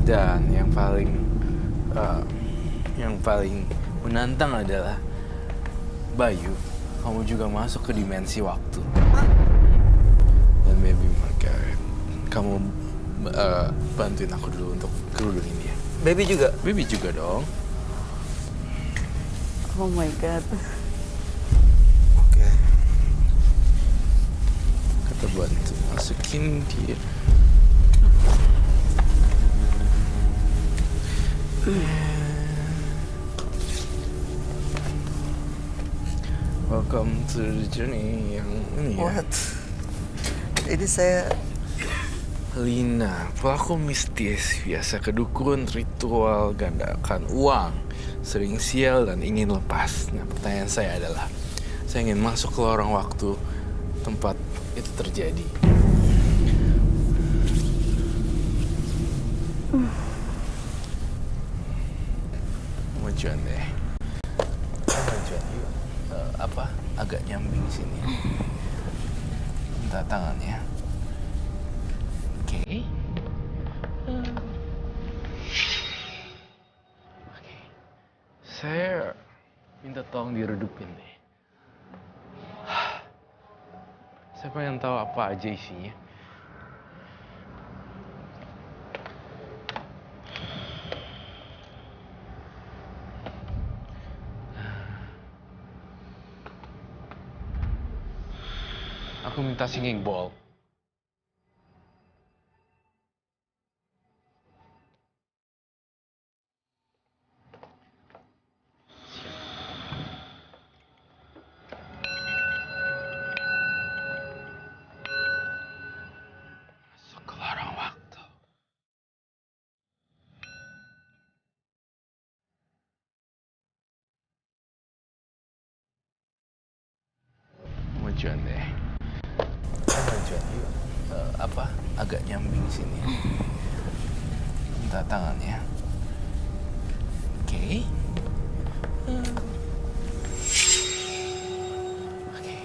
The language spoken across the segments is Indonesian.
Dan yang paling menantang adalah Bayu, kamu juga masuk ke dimensi waktu. Dan baby Margaret, kamu bantuin aku dulu untuk kerudungin dia. Baby juga? Baby juga dong. Oh my god. Oke. Kita bantu masukin dia. Welcome to the journey yang ini ya. What? Ini saya... Lina, pelaku mistis, biasa kedukun, ritual, gandakan uang, sering sial dan ingin lepas. Nah, pertanyaan saya adalah, saya ingin masuk ke lorong waktu tempat itu terjadi. Majuan deh. Majuan yuk. Agak nyambing sini. Minta tangannya. Oke. Oke. Saya minta tolong diredupin deh. Saya pengen tahu apa aja isinya. Aku minta singing bowl. Masuk ke lorong waktu. Majuan deh. Majuan yuk. Agak nyambing sini. Minta tangannya. Oke. Oke.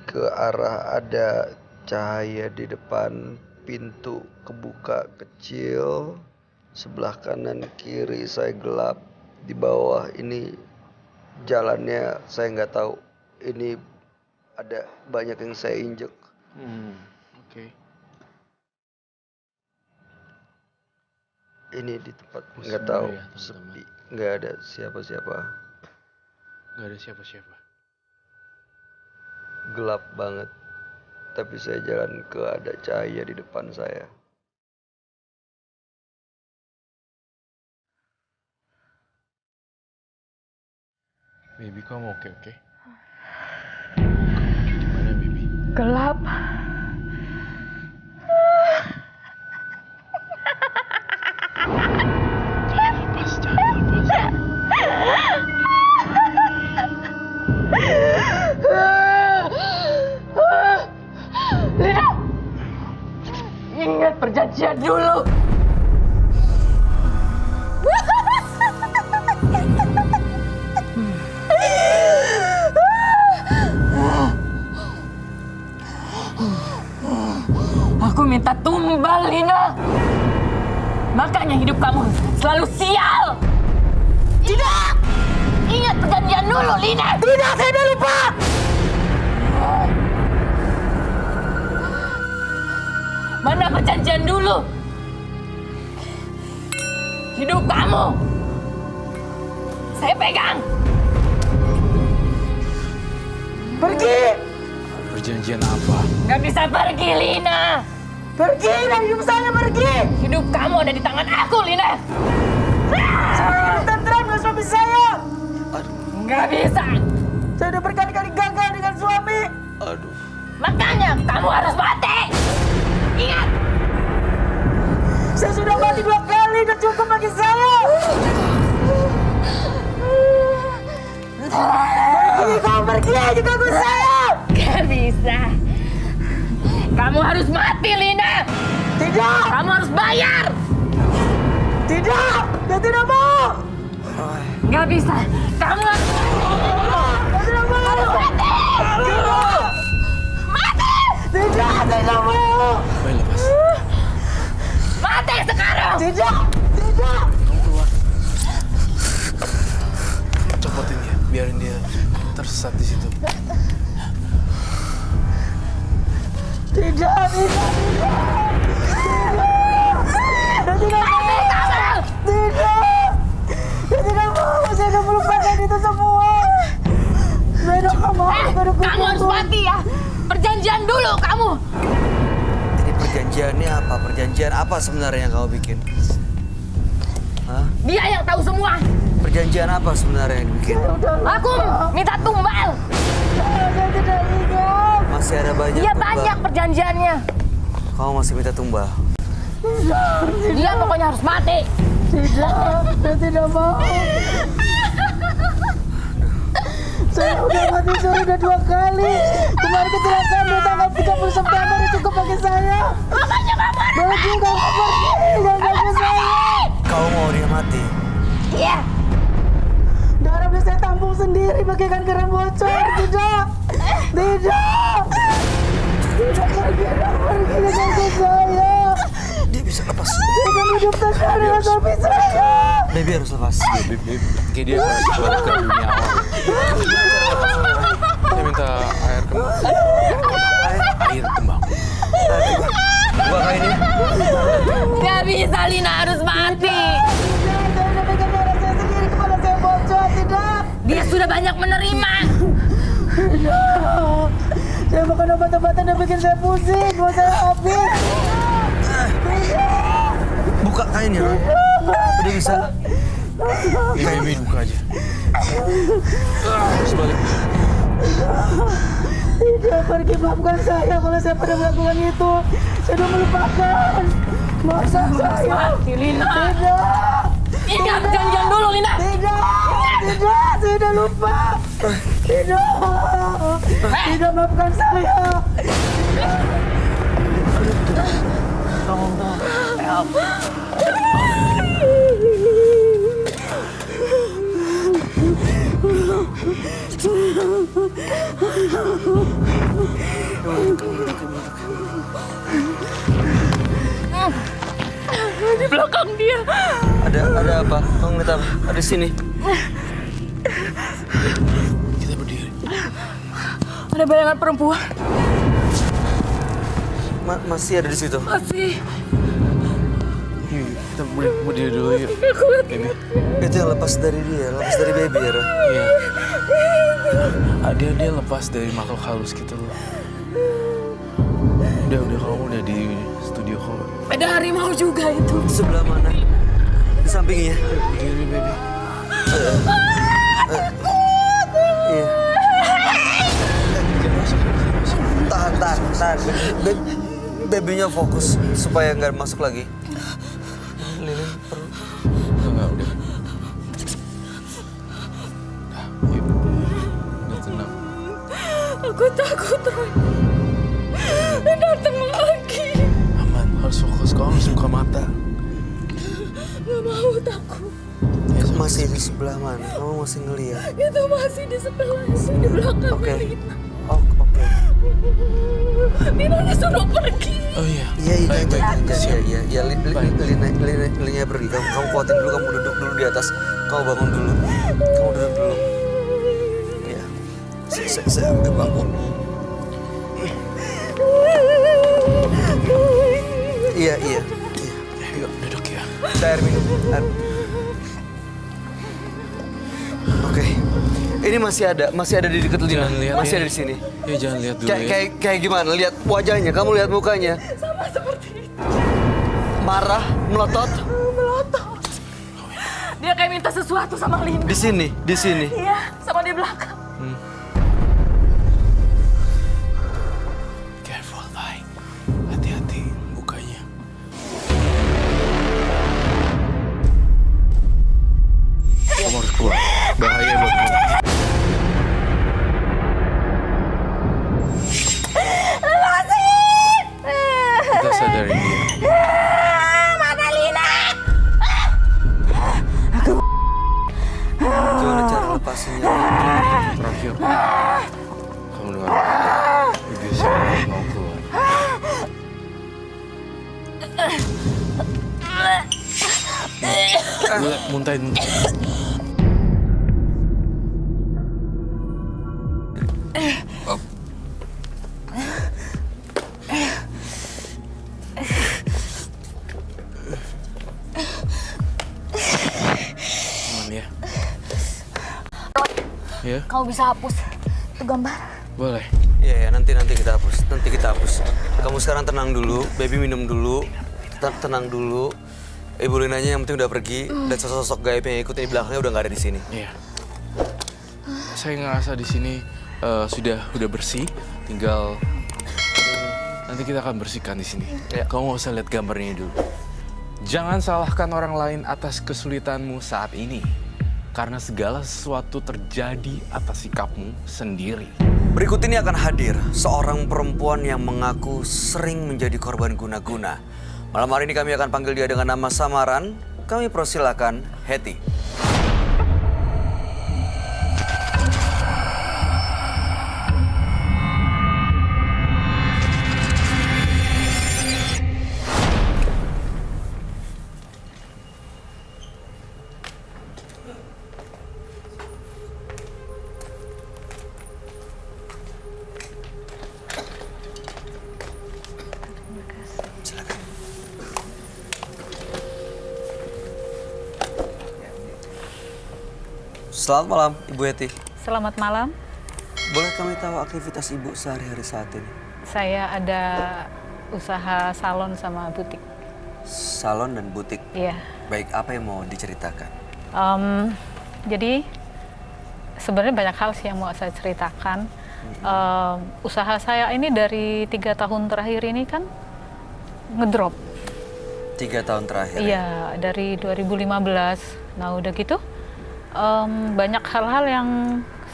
Ke arah ada cahaya di depan, pintu kebuka kecil, sebelah kanan kiri saya gelap, di bawah ini jalannya saya nggak tahu, ini ada banyak yang saya injek. Oke. Ini di tempat Oh, nggak sebentar tahu, ya, teman-teman. sepi, nggak ada siapa-siapa, Gak ada siapa-siapa. gelap banget. Tapi saya jalan ke ada cahaya di depan saya. Baby, kamu oke? Gimana, baby? Gelap. Jangan lepas. Lina! Ingat perjanjian dulu. Aku minta tumbal, Lina. Makanya hidup kamu selalu sial. Tidak! Ingat perjanjian dulu, Lina. Tidak, saya udah lupa. Mana perjanjian dulu? Hidup kamu. Saya pegang. Pergi. Perjanjian apa? Gak bisa pergi, Lina. Pergi dari hidup saya, pergi. Hidup kamu ada di tangan aku, Lina. Saya hidup tenteram dengan suami saya. Gak bisa. Saya udah berkali-kali gagal dengan suami. Aduh. Makanya kamu harus mati. Ingat. Saya sudah mati 2 kali, udah cukup bagi saya. Pergi, kamu pergi aja ganggu saya. Gak bisa. Kamu harus mati, Lina. Tidak. Kamu harus bayar. Tidak. Saya tidak mau. Gak bisa. Kamu harus saya tidak mau. Harus mati. Tidak. Mati. Tidak, saya tidak mau. Baik, lepas. Mati sekarang. Tidak! Tidak! Kamu keluar. Copotin dia, biarin dia tersesat di situ. Tidak! Tidak! Tidak! Saya tidak mau! Saya akan melupakan itu semua! Saya tidak mau! Kamu harus mati ya. Perjanjian dulu kamu. Ini perjanjiannya apa? Perjanjian apa sebenarnya yang kamu bikin? Hah? Dia yang tahu semua. Perjanjian apa sebenarnya yang dibikin? Aku minta tumbal. Saya tidak ingat! Masih ada banyak Dia tumbal. banyak perjanjiannya. Kamu masih minta tumbal? Dia pokoknya harus mati. Tidak! Saya tidak mau! Saya udah mati suri udah 2 kali. Kemarin kecelakaan di tanggal 30 September itu cukup bagi saya. Makanya kamu harus Bagi kamu pergi dari saya. Kau mau dia mati? Iya. Darah udah saya tampung sendiri bagaikan keran bocor. Tidak. Tidak. Tidak pergi dengan saya. Dia bisa lepas. Saya akan hidup tenang dengan suami saya. Baby harus lepas. Kayak dia harus balik ke dunia awal. Saya minta air kembang. Air kembang. Buka kain ini. Gak bisa, Lina harus mati. Tidak. Saya udah pegang darah saya sendiri. Kepala saya bocor. Tidak. Dia sudah banyak menerima. Tidak. Saya makan obat-obatan yang bikin saya pusing. Mau saya habis. Buka kainnya, Ron. Udah bisa. Kayak buka aja. Harus balik. Tidak, pergi maafkan saya kalau saya pernah melakukan itu. Saya sudah melupakan. Maafkan saya. Mati, Lina. Tidak. Ingat perjanjian dulu, Lina. Tidak. Tidak, saya sudah lupa. Tidak. Tidak, maafkan saya. Di belakang dia. Ada apa? Kamu ngeliat apa? Ada di sini. Kita berdiri. Ada bayangan perempuan. Masih ada di situ. Masih. Kita berdiri dulu yuk. Baby. Itu yang lepas dari dia, lepas dari baby ya, Ron. Iya. Dia lepas dari makhluk halus gitu loh. Udah kamu udah di studio kok. Ada harimau juga itu. Di sebelah mana? Di sampingnya. Berdiri baby. Iya. Tahan. Babynya fokus supaya nggak masuk lagi. Lilin perlu. Enggak, udah. Yuk. Udah tenang. Aku takut, Roy. Datang lagi. Aman, harus fokus. Kau harus buka mata. Gak mau, takut. Ya, sama. Masih di sebelah mana? Kamu masih ngeliat? Itu masih di sebelah itu, di belakang Oke. Lina. Oh, oke. Lina disuruh pergi. Oh iya. Iya, Siap. iya. Linnya pergi. Kamu kuatin dulu, kamu duduk dulu di atas. Kamu bangun dulu. Kamu duduk dulu. Iya. Saya bangun. Iya. Yuk, duduk ya. Air minum. Oke. Ini masih ada di dekat Lina. Jangan lihat Masih ya. ada di sini. Ya jangan lihat dulu ya. Kayak gimana? Lihat wajahnya, kamu lihat mukanya. Sama seperti itu. Marah, melotot. Melotot. Dia kayak minta sesuatu sama Lina. Di sini. Iya, sama di belakang. Careful, bye. Hati-hati bukanya. Kamu harus keluar. Bahaya buat kamu. Kita sadarin dia. Mana Lina? Gimana cara lepasinnya? Terakhir. Kamu dengar kata. Ibu siapa mau keluar. Gue muntahin. Aman ya. Ya, Kau bisa hapus itu gambar. boleh. Iya, nanti kita hapus. Kamu sekarang tenang dulu, baby minum dulu. Tenang dulu. Ibu Linanya yang penting udah pergi dan sosok gaib yang ikutin di belakangnya udah nggak ada di sini. Iya. Saya ngerasa di sini sudah bersih, tinggal nanti kita akan bersihkan di sini. Ya. Kamu nggak usah lihat gambarnya dulu. Jangan salahkan orang lain atas kesulitanmu saat ini, karena segala sesuatu terjadi atas sikapmu sendiri. Berikut ini akan hadir seorang perempuan yang mengaku sering menjadi korban guna-guna. Malam hari ini kami akan panggil dia dengan nama samaran. Kami persilakan Hetty. Selamat malam, Ibu Hetty. Selamat malam, Boleh kami tahu aktivitas Ibu sehari-hari saat ini? saya ada usaha salon sama butik. Salon dan butik. Iya. Baik, apa yang mau diceritakan? Jadi sebenarnya banyak hal sih yang mau saya ceritakan. Usaha saya ini dari 3 tahun terakhir ini kan ngedrop. 3 tahun terakhir. Iya, dari 2015. Nah udah gitu banyak hal-hal yang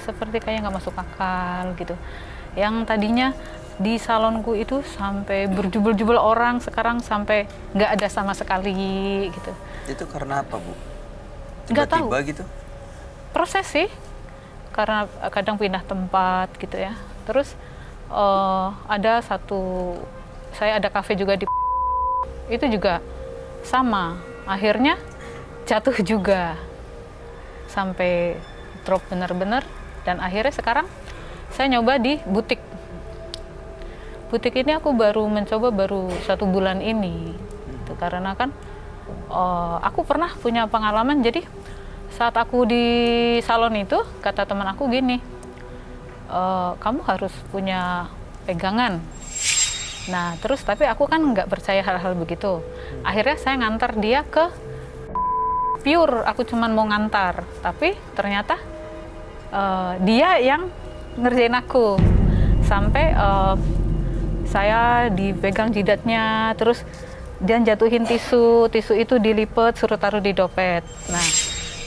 seperti kayak nggak masuk akal gitu. Yang tadinya di salonku itu sampai berjubel-jubel orang, sekarang sampai nggak ada sama sekali gitu. Itu karena apa, Bu? Nggak tahu. Tiba-tiba gitu? Proses sih, karena kadang pindah tempat gitu ya. Terus saya ada kafe juga di itu juga sama. Akhirnya jatuh juga sampai drop benar-benar, dan akhirnya sekarang saya nyoba di butik. Butik ini aku baru mencoba 1 bulan ini, gitu. Karena kan aku pernah punya pengalaman. Jadi saat aku di salon itu kata teman aku gini, kamu harus punya pegangan. Nah terus tapi aku kan nggak percaya hal-hal begitu. Akhirnya saya ngantar dia ke pure, aku cuman mau ngantar, tapi ternyata dia yang ngerjain aku sampai saya dipegang jidatnya, terus dia jatuhin tisu itu dilipet suruh taruh di dompet. Nah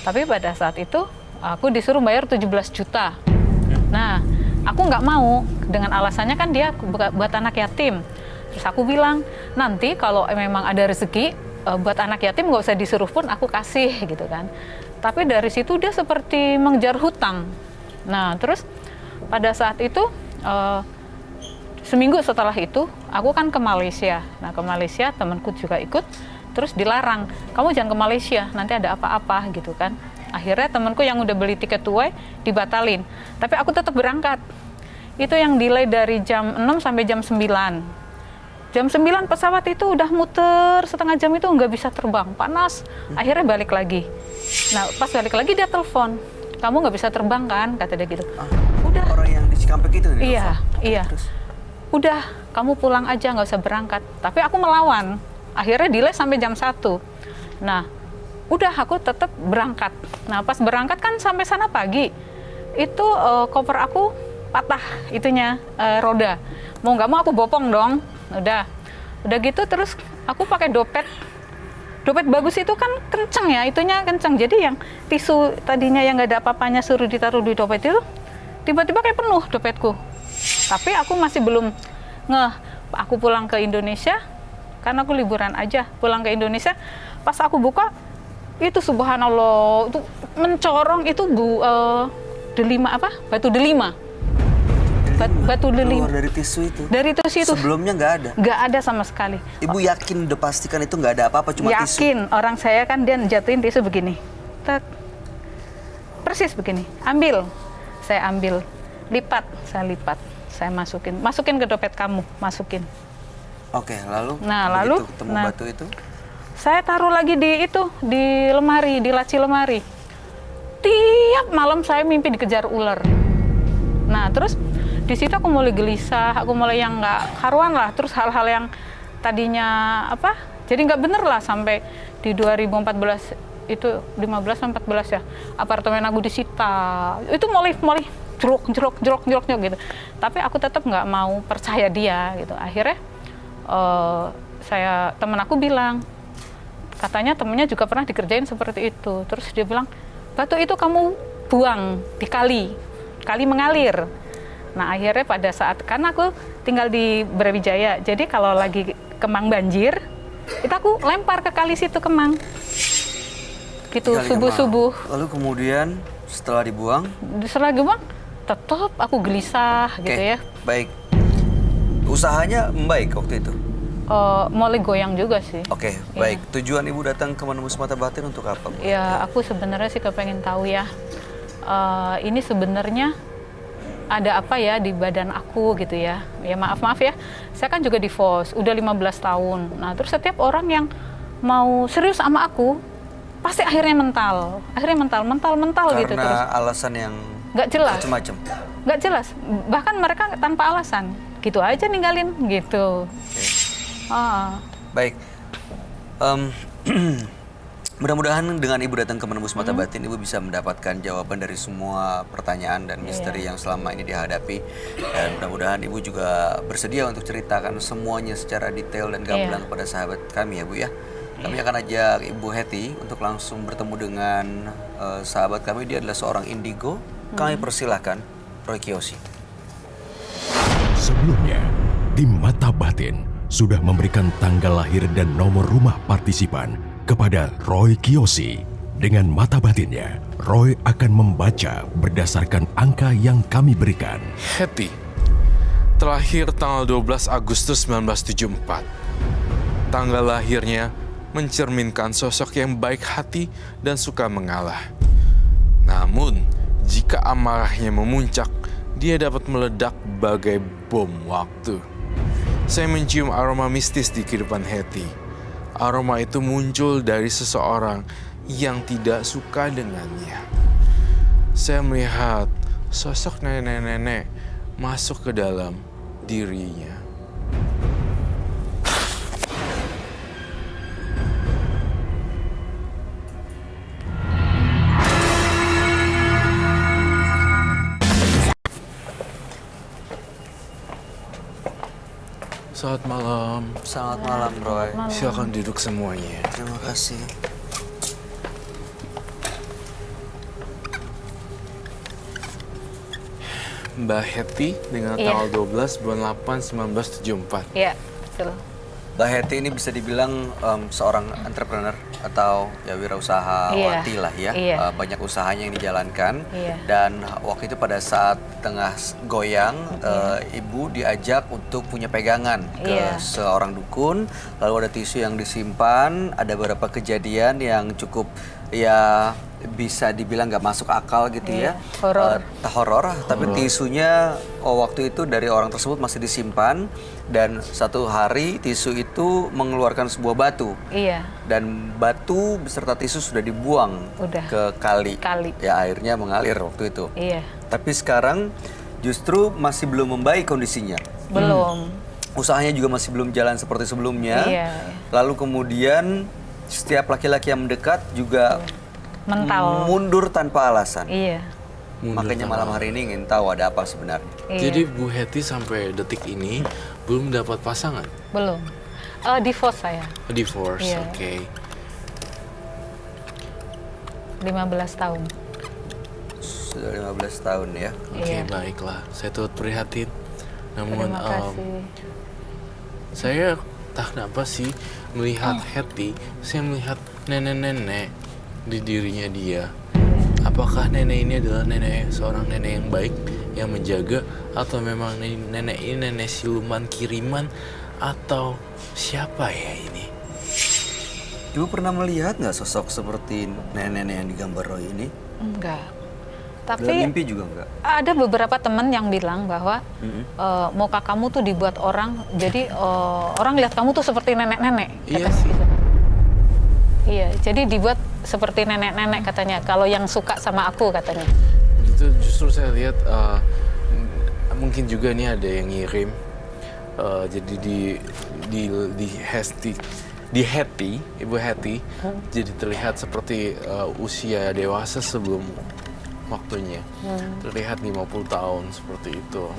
tapi pada saat itu aku disuruh bayar 17 juta. Nah aku nggak mau, dengan alasannya kan dia buat anak yatim. Terus aku bilang nanti kalau memang ada rezeki buat anak yatim nggak usah disuruh pun aku kasih gitu kan. Tapi dari situ dia seperti mengejar hutang. Nah terus pada saat itu seminggu setelah itu aku kan ke Malaysia. Nah ke Malaysia temanku juga ikut, terus dilarang, kamu jangan ke Malaysia nanti ada apa-apa gitu kan. Akhirnya temanku yang udah beli tiket two-way dibatalin, tapi aku tetap berangkat. Itu yang delay dari jam 6 sampai jam 9. Jam 9 pesawat itu udah muter setengah jam, itu nggak bisa terbang, panas. Akhirnya balik lagi. Nah pas balik lagi dia telepon, kamu nggak bisa terbang kan, kata dia gitu. Udah. Orang yang di Cikampek itu nih? Iya, iya. Terus? Udah, kamu pulang aja, nggak usah berangkat. Tapi aku melawan. Akhirnya delay sampai jam 1. Nah, udah aku tetap berangkat. Nah pas berangkat kan sampai sana pagi. Itu koper aku patah itunya, roda. Mau nggak mau aku bopong dong. Udah gitu terus aku pakai dompet bagus itu kan kenceng ya, itunya kenceng. Jadi yang tisu tadinya yang nggak ada apa-apanya suruh ditaruh di dompet itu tiba-tiba kayak penuh dompetku. Tapi aku masih belum ngeh. Aku pulang ke Indonesia, karena aku liburan aja, pulang ke Indonesia. Pas aku buka itu subhanallah, itu mencorong, itu delima apa? Batu delima. batu lili. Keluar dari tisu itu? Dari tisu itu. Sebelumnya nggak ada? Nggak ada sama sekali. Ibu yakin udah pastikan itu nggak ada apa-apa, cuma tisu? Yakin, orang saya kan dia jatuhin tisu begini. Tek. Persis begini. Ambil. Saya ambil. Lipat. Saya lipat. Saya masukin ke dompet kamu, masukin. Oke, lalu? Nah, lalu ketemu batu itu? Saya taruh lagi di lemari, di laci lemari. Tiap malam saya mimpi dikejar ular. Nah, terus di situ aku mulai gelisah, aku mulai yang nggak karuan lah. Terus hal-hal yang tadinya apa? Jadi nggak bener lah sampai di 2014 itu 15-14 ya. Apartemen aku disita. Itu mulai jerok gitu. Tapi aku tetap nggak mau percaya dia gitu. Akhirnya teman aku bilang, katanya temennya juga pernah dikerjain seperti itu. Terus dia bilang, batu itu kamu buang di kali mengalir. Nah akhirnya pada saat, karena aku tinggal di Brawijaya, jadi kalau lagi Kemang banjir, itu aku lempar ke kali situ Kemang. Gitu, subuh-subuh. Lalu kemudian setelah dibuang? Setelah dibuang, tetap aku gelisah gitu ya. Baik. Usahanya membaik waktu itu? Mulai goyang juga sih. Oke, baik. Tujuan Ibu datang ke Menembus Mata Batin untuk apa, Bu? Ya, aku sebenarnya sih kepengen tahu ya. Ini sebenarnya ada apa ya di badan aku gitu ya. Ya maaf ya. Saya kan juga divorce, udah 15 tahun. Nah, terus setiap orang yang mau serius sama aku, pasti akhirnya mental gitu terus. Karena alasan yang nggak jelas. Macam-macam. Nggak jelas. Bahkan mereka tanpa alasan. Gitu aja ninggalin gitu. Baik. Mudah-mudahan dengan Ibu datang ke Menembus Mata Batin, Ibu bisa mendapatkan jawaban dari semua pertanyaan dan misteri yang selama ini dihadapi. Dan mudah-mudahan Ibu juga bersedia untuk ceritakan semuanya secara detail dan gamblang kepada sahabat kami ya Bu ya. Kami akan ajak Ibu Hetty untuk langsung bertemu dengan sahabat kami. Dia adalah seorang indigo. Kami persilahkan Roy Kiyoshi. Sebelumnya, tim Mata Batin sudah memberikan tanggal lahir dan nomor rumah partisipan kepada Roy Kiyoshi. Dengan mata batinnya, Roy akan membaca berdasarkan angka yang kami berikan. Hetty terlahir tanggal 12 Agustus 1974. Tanggal lahirnya mencerminkan sosok yang baik hati dan suka mengalah. Namun, jika amarahnya memuncak, dia dapat meledak bagai bom waktu. Saya mencium aroma mistis di kehidupan Hetty. Aroma itu muncul dari seseorang yang tidak suka dengannya. Saya melihat sosok nenek-nenek masuk ke dalam dirinya. Selamat malam. Selamat malam, Roy. Silakan duduk semuanya. Terima kasih. Mbak Hetty dengan tanggal 12 bulan 8 1974. Iya, betul. Mbak Hetty ini bisa dibilang seorang entrepreneur atau ya wirausahawati lah ya. Banyak usahanya yang dijalankan. Dan waktu itu pada saat tengah goyang, Ibu diajak untuk punya pegangan ke seorang dukun. Lalu ada tisu yang disimpan, ada beberapa kejadian yang cukup ya bisa dibilang nggak masuk akal gitu ya. Horor, tapi tisunya waktu itu dari orang tersebut masih disimpan. Dan satu hari tisu itu mengeluarkan sebuah batu. Dan batu beserta tisu sudah dibuang ke kali. Ya airnya mengalir waktu itu. Tapi sekarang justru masih belum membaik kondisinya. Belum. Usahanya juga masih belum jalan seperti sebelumnya. Lalu kemudian setiap laki-laki yang mendekat juga mundur tanpa alasan. Makanya malam hari ini ingin tahu ada apa sebenarnya. Jadi Bu Hetty sampai detik ini belum dapat pasangan? Belum. Divorce saya. Divorce, oke. 15 tahun. Sudah 15 tahun ya. Oke, baiklah. Saya turut prihatin. Namun Terima kasih. saya tak kenapa sih melihat Hetty, saya melihat nenek-nenek di dirinya dia. Apakah nenek ini adalah seorang nenek yang baik yang menjaga, atau memang nenek ini nenek siluman kiriman, atau siapa ya ini? Ibu pernah melihat nggak sosok seperti nenek-nenek yang digambar Roy ini? Enggak. Dalam Tapi mimpi juga enggak? ada beberapa teman yang bilang bahwa muka kamu tuh dibuat orang, jadi orang lihat kamu tuh seperti nenek-nenek. Iya katanya sih. gitu. Iya, jadi dibuat seperti nenek-nenek katanya. Kalau yang suka sama aku katanya. Itu justru saya lihat mungkin juga nih ada yang ngirim. Jadi di Hattie, Ibu Hattie, jadi terlihat seperti usia dewasa sebelum waktunya. Terlihat 50 tahun seperti itu.